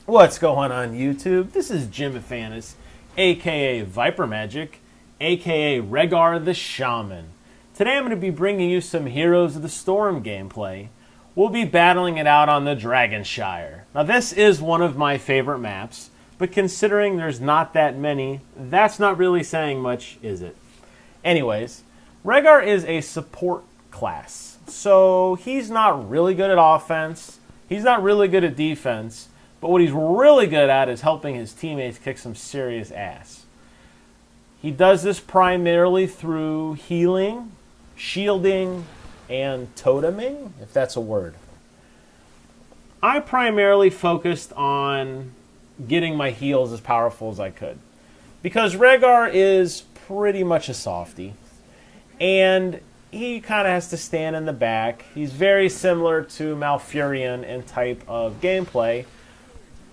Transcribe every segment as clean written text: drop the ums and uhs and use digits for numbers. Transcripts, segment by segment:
What's going on YouTube? This is Jim Fanis, aka Vypermajik, aka Reghar the Shaman. Today I'm going to be bringing you some Heroes of the Storm gameplay. We'll be battling it out on the Dragonshire. Now this is one of my favorite maps, but considering there's not that many, that's not really saying much, is it? Anyways, Rehgar is a support class, so he's not really good at offense, he's not really good at defense, but what he's really good at is helping his teammates kick some serious ass. He does this primarily through healing, shielding, and toteming, if that's a word. I primarily focused on getting my heals as powerful as I could, because Rehgar is pretty much a softie, and he kind of has to stand in the back. He's very similar to Malfurion in type of gameplay.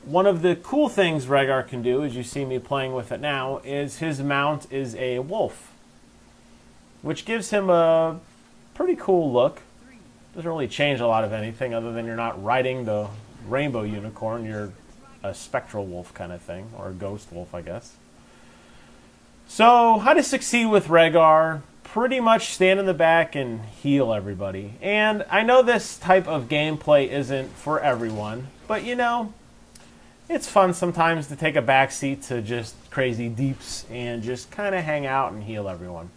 One of the cool things Rehgar can do, as you see me playing with it now, is his mount is a wolf, which gives him a pretty cool look. Doesn't really change a lot of anything other than you're not riding the rainbow unicorn. You're a spectral wolf kind of thing, or a ghost wolf, I guess. So, how to succeed with Rehgar? Pretty much stand in the back and heal everybody. And I know this type of gameplay isn't for everyone, but you know, it's fun sometimes to take a backseat to just crazy deeps and just kind of hang out and heal everyone.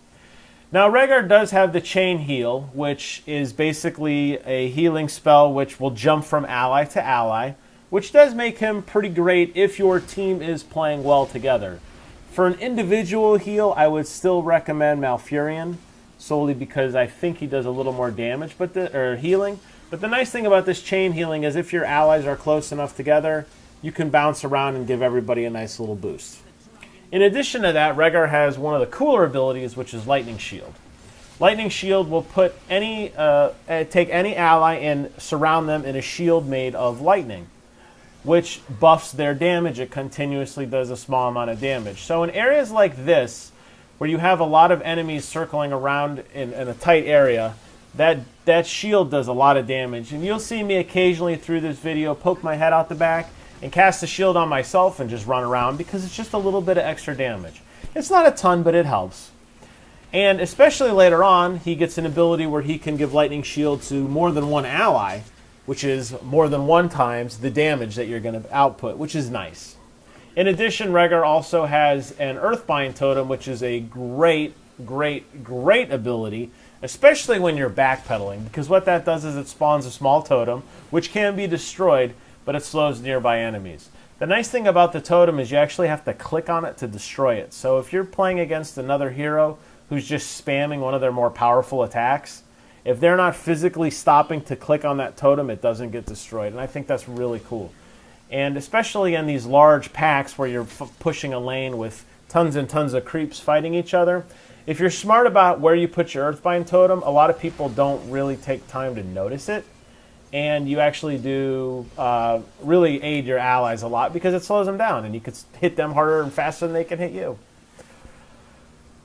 Now, Rehgar does have the chain heal, which is basically a healing spell which will jump from ally to ally, which does make him pretty great if your team is playing well together. For an individual heal, I would still recommend Malfurion, solely because I think he does a little more damage, or healing. But the nice thing about this chain healing is if your allies are close enough together, you can bounce around and give everybody a nice little boost. In addition to that, Rehgar has one of the cooler abilities, which is Lightning Shield. Lightning Shield will put take any ally and surround them in a shield made of lightning, which buffs their damage. It continuously does a small amount of damage. So in areas like this, where you have a lot of enemies circling around in a tight area, that shield does a lot of damage. And you'll see me occasionally through this video poke my head out the back and cast the shield on myself and just run around, because it's just a little bit of extra damage. It's not a ton, but it helps. And especially later on, he gets an ability where he can give Lightning Shield to more than one ally, which is more than one times the damage that you're going to output, which is nice. In addition, Rehgar also has an Earthbind Totem, which is a great ability, especially when you're backpedaling, because what that does is it spawns a small totem, which can be destroyed, but it slows nearby enemies. The nice thing about the totem is you actually have to click on it to destroy it. So if you're playing against another hero who's just spamming one of their more powerful attacks, if they're not physically stopping to click on that totem, it doesn't get destroyed. And I think that's really cool. And especially in these large packs where you're pushing a lane with tons and tons of creeps fighting each other, if you're smart about where you put your Earthbind Totem, a lot of people don't really take time to notice it. And you actually do really aid your allies a lot, because it slows them down and you can hit them harder and faster than they can hit you.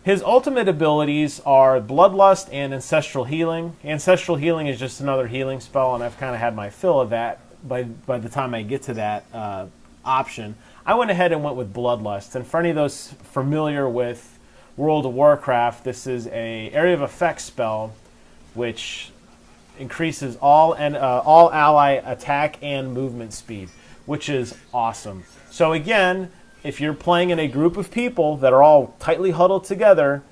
His ultimate abilities are Bloodlust and Ancestral Healing. Ancestral Healing is just another healing spell, and I've kind of had my fill of that by the time I get to that option. I went ahead and went with Bloodlust. And for any of those familiar with World of Warcraft, this is a area of effect spell which increases all ally attack and movement speed, which is awesome. So again, if you're playing in a group of people that are all tightly huddled together,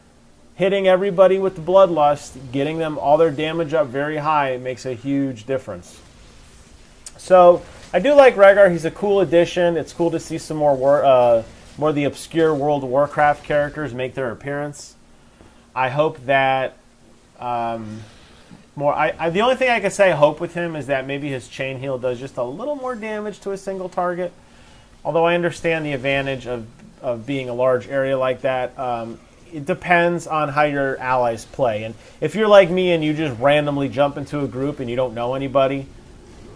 hitting everybody with the Bloodlust, getting them all their damage up very high, makes a huge difference. So I do like Rehgar. He's a cool addition. It's cool to see some more of the obscure World of Warcraft characters make their appearance. I hope that the only thing I can say hope with him is that maybe his chain heal does just a little more damage to a single target. Although I understand the advantage of being a large area like that. It depends on how your allies play. And if you're like me and you just randomly jump into a group and you don't know anybody,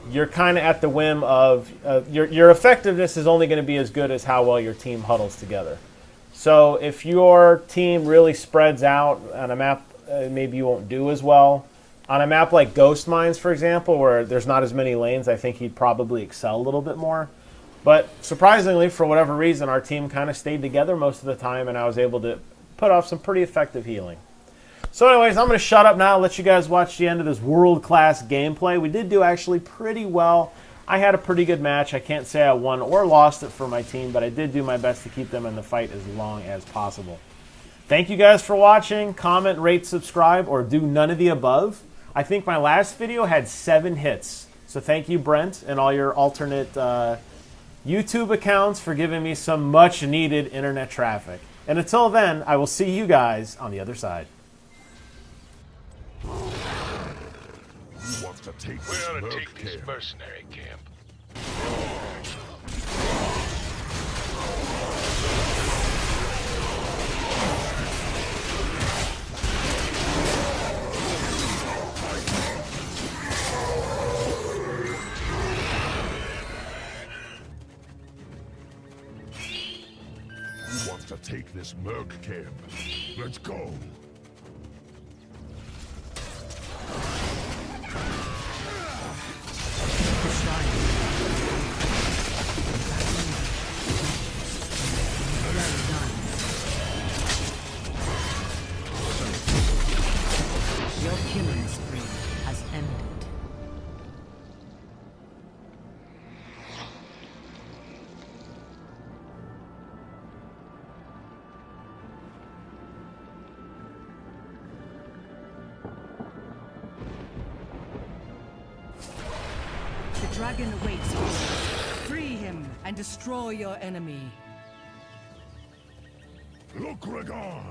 you're kind of at the whim of your effectiveness is only going to be as good as how well your team huddles together. So if your team really spreads out on a map, maybe you won't do as well. On a map like Ghost Mines, for example, where there's not as many lanes, I think he'd probably excel a little bit more. But surprisingly, for whatever reason, our team kind of stayed together most of the time, and I was able to put off some pretty effective healing. So anyways, I'm going to shut up now and let you guys watch the end of this world-class gameplay. We did do actually pretty well. I had a pretty good match. I can't say I won or lost it for my team, but I did do my best to keep them in the fight as long as possible. Thank you guys for watching. Comment, rate, subscribe, or do none of the above. I think my last video had 7 hits. So thank you, Brent, and all your alternate YouTube accounts for giving me some much-needed internet traffic. And until then, I will see you guys on the other side. We're gonna take this mercenary camp. Who wants to take this merc camp? Let's go. Your killing spree has ended. The dragon awaits you. Free him and destroy your enemy. Look, Reghar!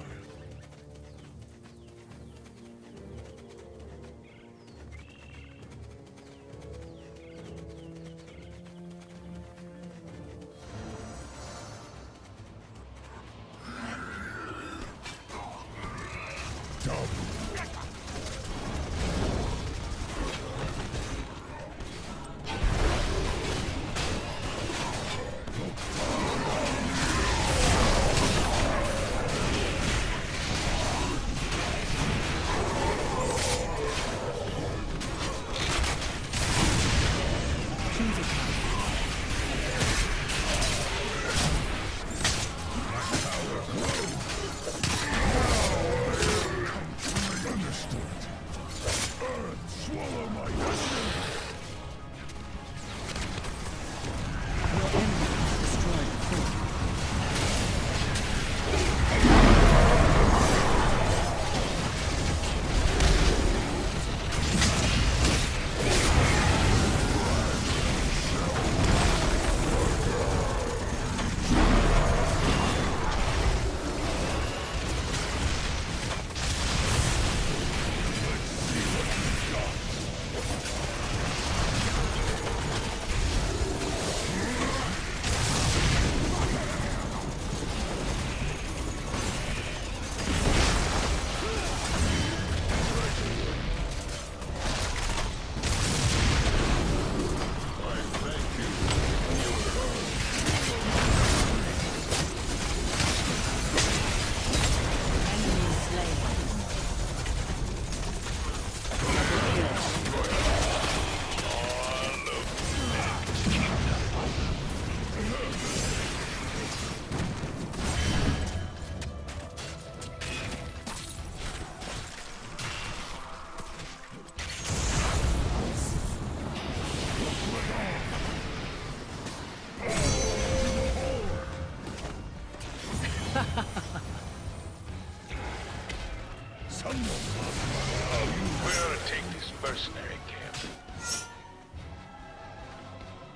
We're gonna take this mercenary camp.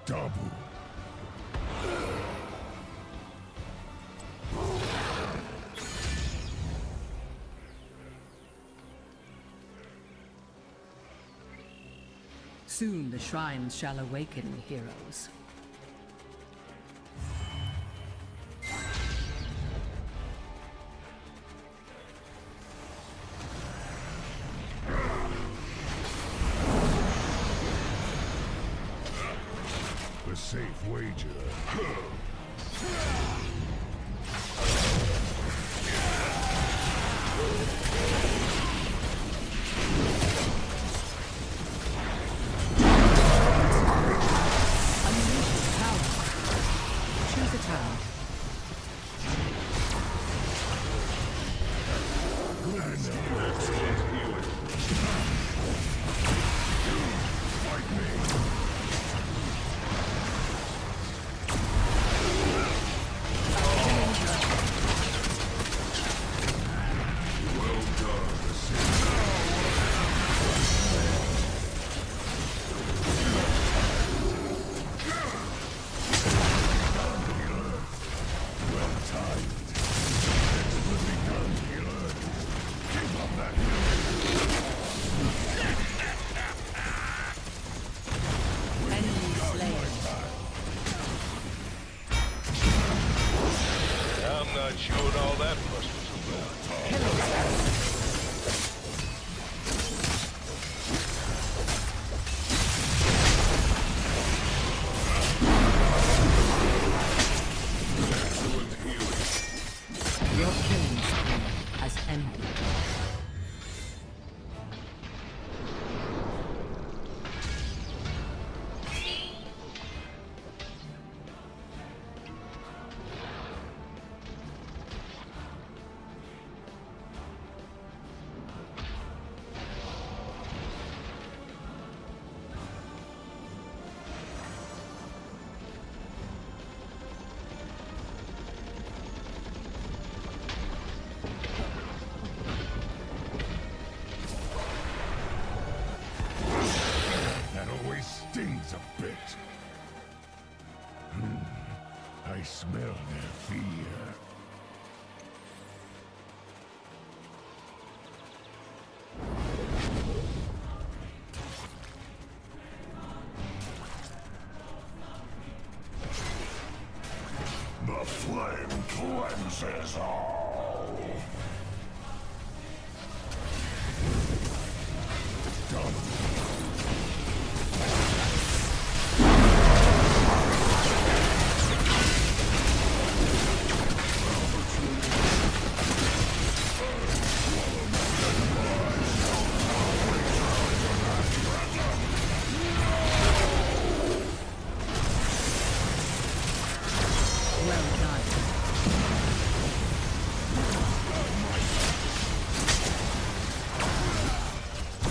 Double. Soon the shrines shall awaken, heroes. The safe wager. turn. I'm not sure what all that fuss was about. Your killing spree has ended. That always stings a bit. I smell their fear. The flame cleanses all. Well done.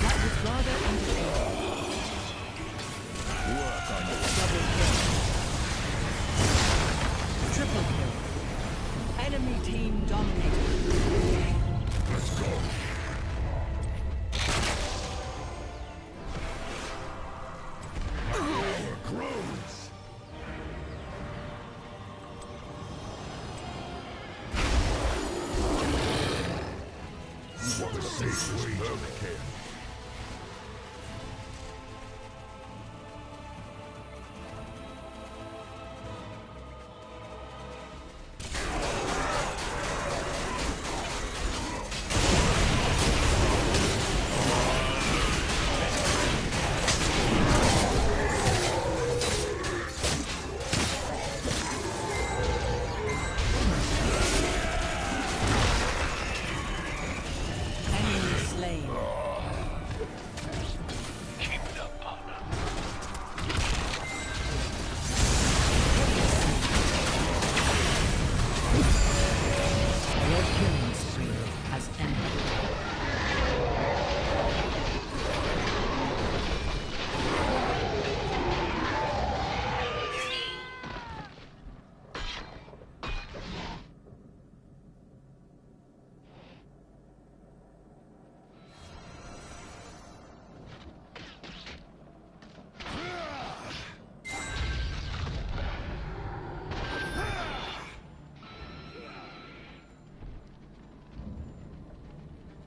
That was rather entertaining. Work on it. Double kill. Triple kill. Enemy team dominated. Let's go. Power grows. What a safe way to camp. Enemy slain. Keep it up, partner. Your killing spree has ended.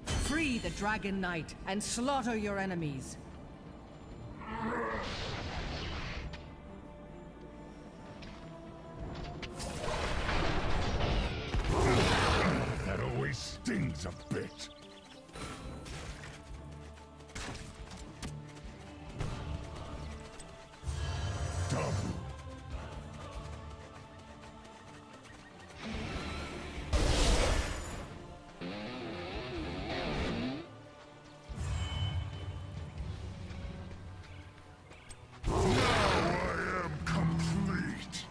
Free the Dragon Knight and slaughter your enemies. That always stings a bit. Double. Now I am complete.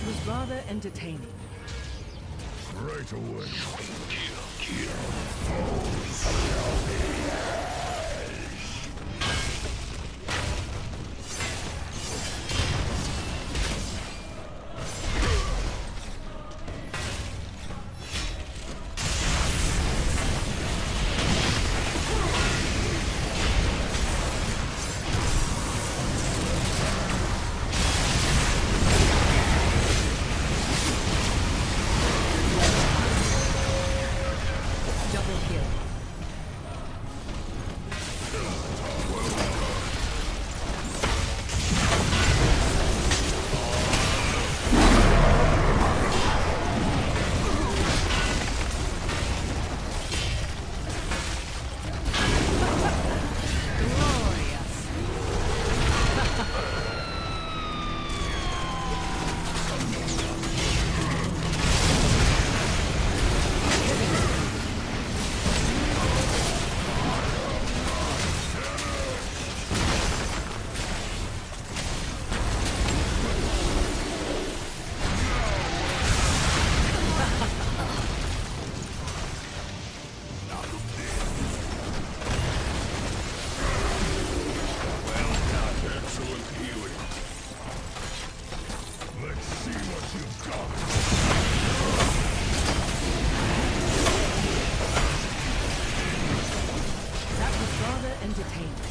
was rather entertaining. Right away. Double kill. Glorious. Excellent healing. Let's see what you've got. That was rather entertaining.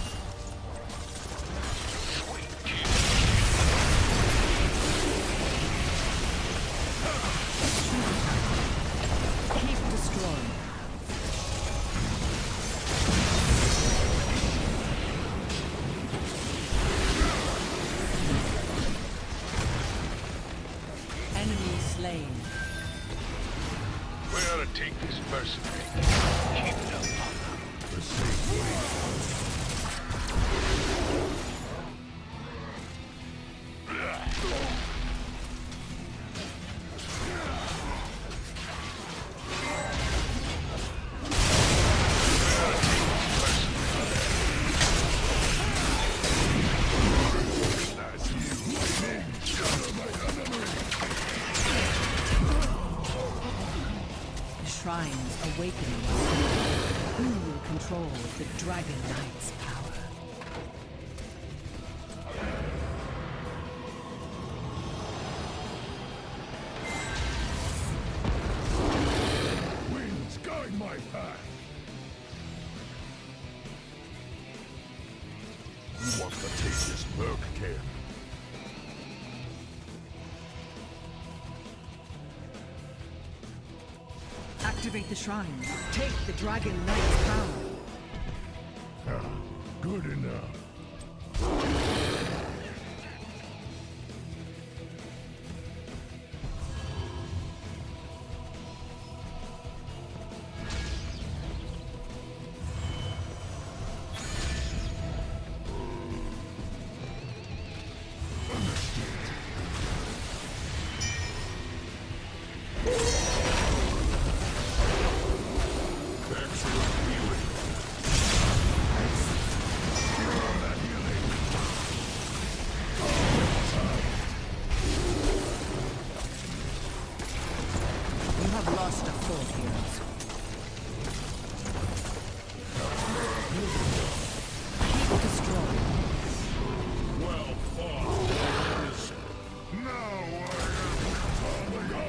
Keep destroying. Enemy slain. We ought to take this personally. Keep it up. The safe way. That's you. Shadow my enemy. The shrines awakening. Who will control the Dragon Knight's power? Winds guide my path. Who wants to take this Merc camp? Activate the shrines. Take the Dragon Knight's power. Ah, good enough. Excellent healing. You have lost a full heroes. Keep destroying. Well fought. Now I am Omega.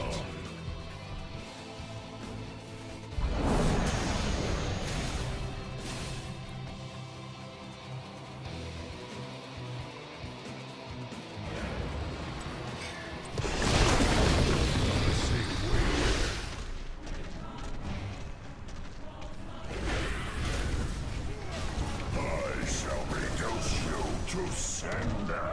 Safe way. I shall reduce you to cinder.